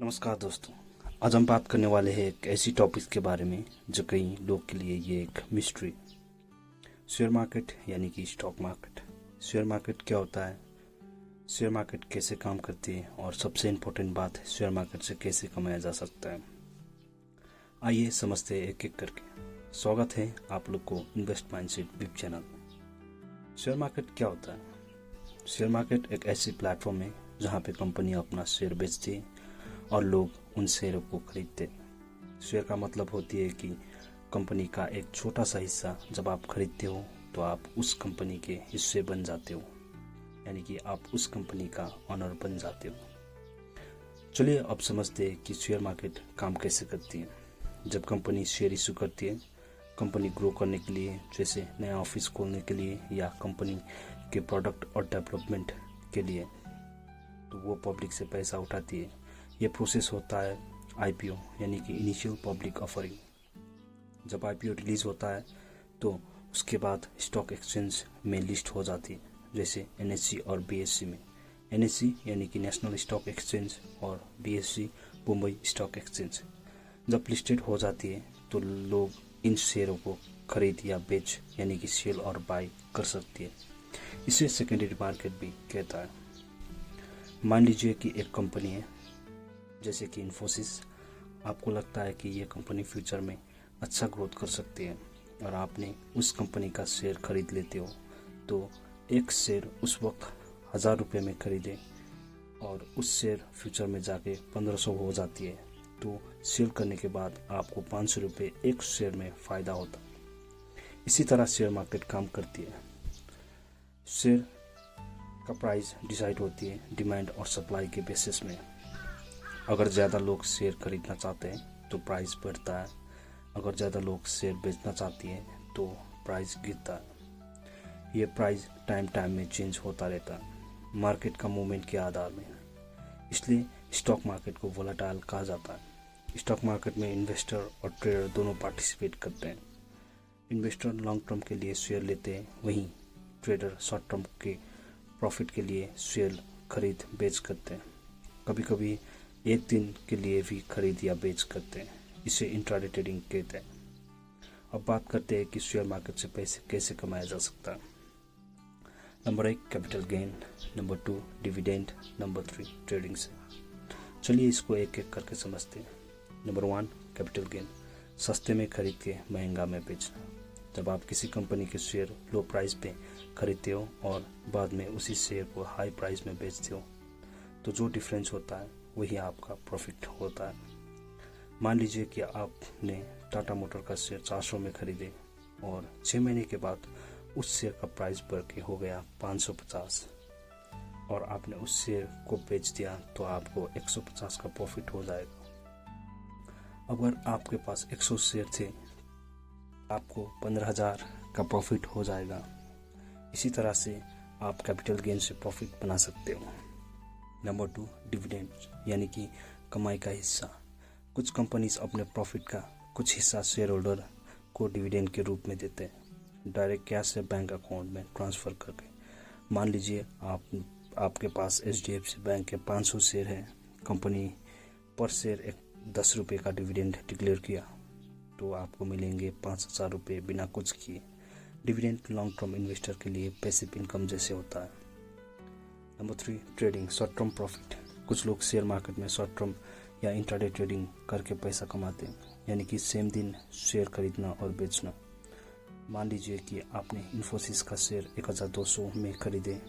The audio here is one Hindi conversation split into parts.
नमस्कार दोस्तों। आज हम बात करने वाले हैं एक ऐसी टॉपिक के बारे में जो कई लोग के लिए ये एक मिस्ट्री। शेयर मार्केट यानी कि स्टॉक मार्केट। शेयर मार्केट क्या होता है, शेयर मार्केट कैसे काम करती है और सबसे इम्पोर्टेंट बात है शेयर मार्केट से कैसे कमाया जा सकता है। आइए समझते हैं एक एक करके। स्वागत है आप लोग को इन्वेस्ट माइंडसेट वेब चैनल में। शेयर मार्केट क्या होता है? शेयर मार्केट एक ऐसी प्लेटफॉर्म है जहाँ पे कंपनी अपना शेयर बेचती है और लोग उन शेयरों को खरीदते। शेयर का मतलब होती है कि कंपनी का एक छोटा सा हिस्सा जब आप खरीदते हो तो आप उस कंपनी के हिस्से बन जाते हो, यानी कि आप उस कंपनी का ऑनर बन जाते हो। चलिए अब समझते हैं कि शेयर मार्केट काम कैसे करती है। जब कंपनी शेयर इशू करती है कंपनी ग्रो करने के लिए, जैसे नया ऑफिस खोलने के लिए या कंपनी के प्रोडक्ट और डेवलपमेंट के लिए, तो वो पब्लिक से पैसा उठाती है। ये प्रोसेस होता है आईपीओ यानी कि इनिशियल पब्लिक ऑफरिंग। जब आईपीओ रिलीज होता है तो उसके बाद स्टॉक एक्सचेंज में लिस्ट हो जाती है, जैसे एनएससी और बीएससी में। एनएससी यानी कि नेशनल स्टॉक एक्सचेंज और बीएससी मुंबई स्टॉक एक्सचेंज। जब लिस्टेड हो जाती है तो लोग इन शेयरों को खरीद या बेच यानी कि सेल और बाय कर सकती है। इसे सेकेंडरी मार्केट भी कहता है। मान लीजिए कि एक कंपनी है जैसे कि इन्फोसिस। आपको लगता है कि ये कंपनी फ्यूचर में अच्छा ग्रोथ कर सकती है और आपने उस कंपनी का शेयर खरीद लेते हो। तो एक शेयर उस वक्त 1000 रुपये में खरीदे और उस शेयर फ्यूचर में जाके 1500 हो जाती है, तो सेल करने के बाद आपको 500 रुपये एक शेयर में फ़ायदा होता। इसी तरह शेयर मार्केट काम करती है। शेयर का प्राइस डिसाइड होती है डिमांड और सप्लाई के बेसिस में। अगर ज़्यादा लोग शेयर खरीदना चाहते हैं तो प्राइस बढ़ता है, अगर ज़्यादा लोग शेयर बेचना चाहती हैं तो प्राइस गिरता है। ये प्राइस टाइम में चेंज होता रहता है मार्केट का मूवमेंट के आधार में। इसलिए स्टॉक मार्केट को वोलेटाइल कहा जाता है। स्टॉक मार्केट में इन्वेस्टर और ट्रेडर दोनों पार्टिसिपेट करते हैं। इन्वेस्टर लॉन्ग टर्म के लिए शेयर लेते हैं, वहीं ट्रेडर शॉर्ट टर्म के प्रॉफिट के लिए शेयर खरीद बेच करते हैं। कभी कभी एक दिन के लिए भी खरीद या बेच करते हैं। इसे इंट्राडे ट्रेडिंग कहते हैं। अब बात करते हैं कि शेयर मार्केट से पैसे कैसे कमाया जा सकता है। Number 1 capital gain, number 2 dividend, number 3 trading से। चलिए इसको एक एक करके समझते हैं। नंबर 1 कैपिटल गेन, सस्ते में खरीद के महंगा में बेचना। जब आप किसी कंपनी के शेयर लो प्राइस पे खरीदते हो और बाद में उसी शेयर को हाई प्राइस में बेचते हो तो जो डिफरेंस होता है वही आपका प्रॉफिट होता है। मान लीजिए कि आपने टाटा मोटर का शेयर 400 में खरीदे और 6 महीने के बाद उस शेयर का प्राइस बढ़ के हो गया 550 और आपने उस शेयर को बेच दिया तो आपको 150 का प्रॉफिट हो जाएगा। अगर आपके पास 100 शेयर थे आपको 15,000 का प्रॉफिट हो जाएगा। इसी तरह से आप कैपिटल गेन से प्रॉफिट बना सकते हो। नंबर 2 डिविडेंड यानी कि कमाई का हिस्सा। कुछ कंपनीज अपने प्रॉफिट का कुछ हिस्सा शेयर होल्डर को डिविडेंड के रूप में देते हैं, डायरेक्ट कैश से बैंक अकाउंट में ट्रांसफ़र करके। मान लीजिए आपके पास HDFC बैंक के 500 शेयर हैं। कंपनी पर शेयर 10 रुपये का डिविडेंड डिक्लेयर किया तो आपको मिलेंगे 5,000 रुपये बिना कुछ किए। डिविडेंड लॉन्ग टर्म इन्वेस्टर के लिए पैसिव इनकम जैसे होता है। Number 3 trading, short term profit. कुछ लोग शेयर मार्केट में शॉर्ट टर्म या इंट्राडे ट्रेडिंग करके पैसा कमाते हैं, यानी कि सेम दिन शेयर खरीदना और बेचना। मान लीजिए कि आपने इन्फोसिस का शेयर 1200 में खरीदे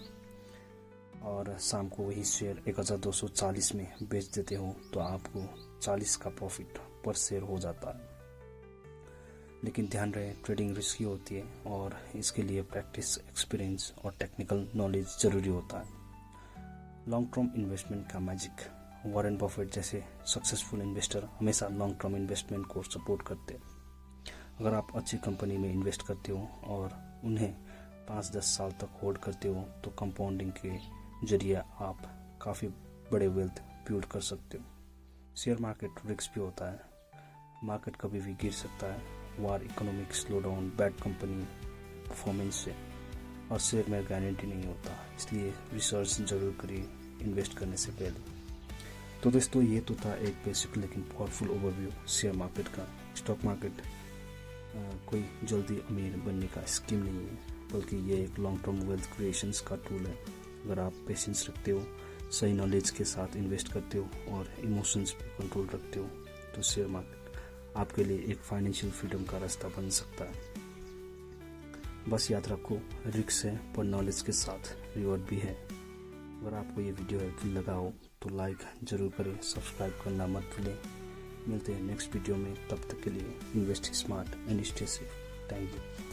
और शाम को वही शेयर 1240 में बेच देते हो तो आपको 40 का प्रॉफिट पर शेयर हो जाता है। लेकिन ध्यान रहे ट्रेडिंग रिस्की होती है और इसके लिए प्रैक्टिस, एक्सपीरियंस और टेक्निकल नॉलेज ज़रूरी होता है। लॉन्ग टर्म इन्वेस्टमेंट का मैजिक। वॉरेन बफेट जैसे सक्सेसफुल इन्वेस्टर हमेशा लॉन्ग टर्म इन्वेस्टमेंट को सपोर्ट करते हैं। अगर आप अच्छी कंपनी में इन्वेस्ट करते हो और उन्हें 5-10 साल तक होल्ड करते हो तो कंपाउंडिंग के जरिए आप काफ़ी बड़े वेल्थ बिल्ड कर सकते हो। शेयर मार्केट रिस्क भी होता है। मार्केट कभी भी गिर सकता है, war, economic slowdown, bad company performance से, और शेयर में गारंटी नहीं होता। इसलिए रिसर्च जरूर करिए इन्वेस्ट करने से पहले। तो दोस्तों ये तो था एक बेसिक लेकिन पावरफुल ओवरव्यू शेयर मार्केट का। स्टॉक मार्केट कोई जल्दी अमीर बनने का स्कीम नहीं है, बल्कि ये एक लॉन्ग टर्म वेल्थ क्रिएशंस का टूल है। अगर आप पेशेंस रखते हो, सही नॉलेज के साथ इन्वेस्ट करते हो और इमोशंस पे कंट्रोल रखते हो, तो शेयर मार्केट आपके लिए एक फाइनेंशियल फ्रीडम का रास्ता बन सकता है। बस याद रखो, रिस्क है पर नॉलेज के साथ रिवॉर्ड भी है। अगर आपको ये वीडियो हेल्पफुल लगा हो तो लाइक जरूर करें, सब्सक्राइब करना मत भूलें। मिलते हैं नेक्स्ट वीडियो में, तब तक के लिए invest smart and stay safe. Thank you.